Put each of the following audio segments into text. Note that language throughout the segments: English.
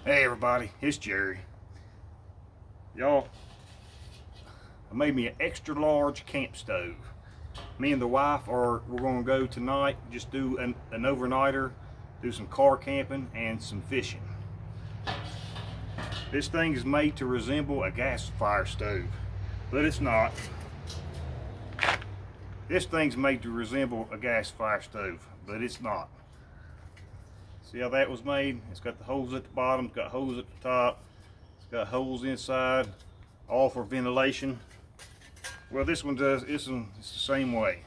Hey everybody, it's Jerry. Y'all, I made me an extra large camp stove. Me and the wife we're gonna go tonight, just do an overnighter, do some car camping and some fishing. This thing is made to resemble a gas fire stove, but it's not. This thing's made to resemble a gas fire stove, but it's not. See how that was made? It's got the holes at the bottom, it's got holes at the top, it's got holes inside, all for ventilation. Well, this one does, it's the same way.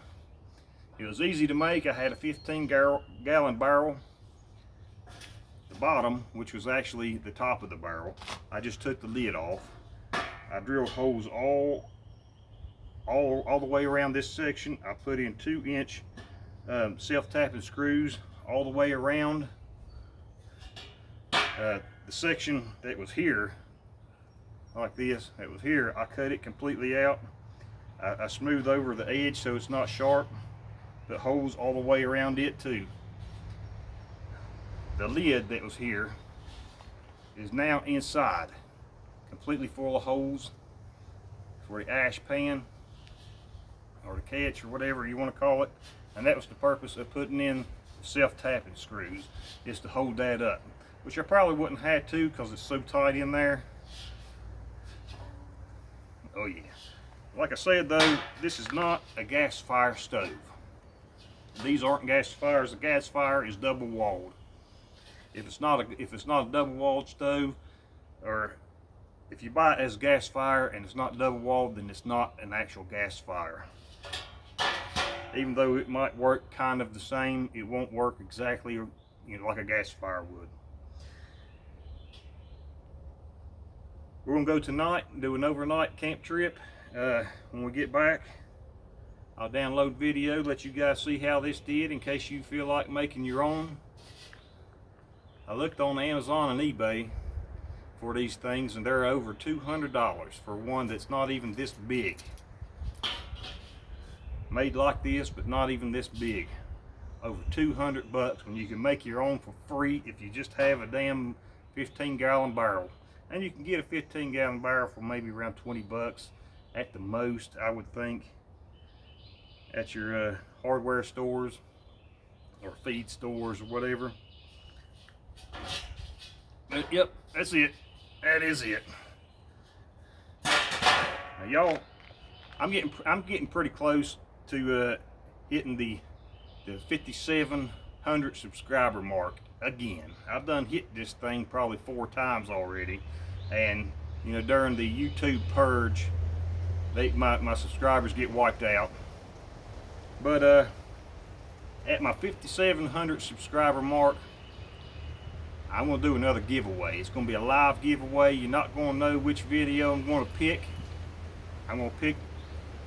It was easy to make. I had a 15-gallon barrel. The bottom, which was actually the top of the barrel, I just took the lid off. I drilled holes all the way around this section. I put in 2-inch self-tapping screws all the way around. The section that was here, like this, that was here, I cut it completely out. I smoothed over the edge so it's not sharp. Put holes all the way around it too. The lid that was here is now inside, completely full of holes for the ash pan or the catch or whatever you want to call it. And that was the purpose of putting in self-tapping screws, is to hold that up, which I probably wouldn't have to because it's so tight in there. Oh yeah. Like I said though, this is not a gas fire stove. These aren't gas fires. A gas fire is double walled. If it's not a double walled stove, or if you buy it as a gas fire and it's not double walled, then it's not an actual gas fire. Even though it might work kind of the same, it won't work exactly like a gas fire would. We're gonna go tonight and do an overnight camp trip. When we get back, I'll download video, let you guys see how this did in case you feel like making your own. I looked on Amazon and eBay for these things and they're over $200 for one that's not even this big. Made like this, but not even this big. Over 200 bucks when you can make your own for free if you just have a damn 15-gallon barrel. And you can get a 15-gallon barrel for maybe around 20 bucks at the most, I would think, at your hardware stores or feed stores or whatever. But yep, that's it. That is it. Now y'all, I'm getting pretty close to hitting the 5,700 subscriber mark again. I've done hit this thing probably 4 times already, and during the YouTube purge, my subscribers get wiped out. But at my 5,700 subscriber mark, I'm going to do another giveaway. It's going to be a live giveaway. You're not going to know which video I'm going to pick. I'm going to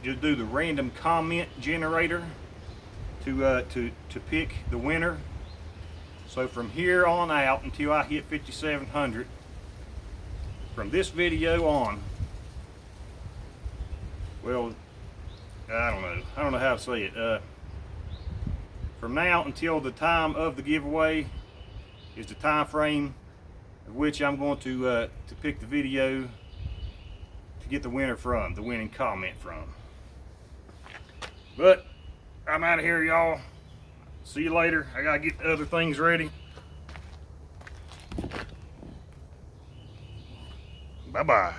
just do the random comment generator to pick the winner. So from here on out until I hit 5,700, from this video on, well, I don't know how to say it. From now until the time of the giveaway is the time frame of which I'm going to pick the video to get the winner from, the winning comment from. But I'm out of here, y'all. See you later. I gotta get the other things ready. Bye-bye.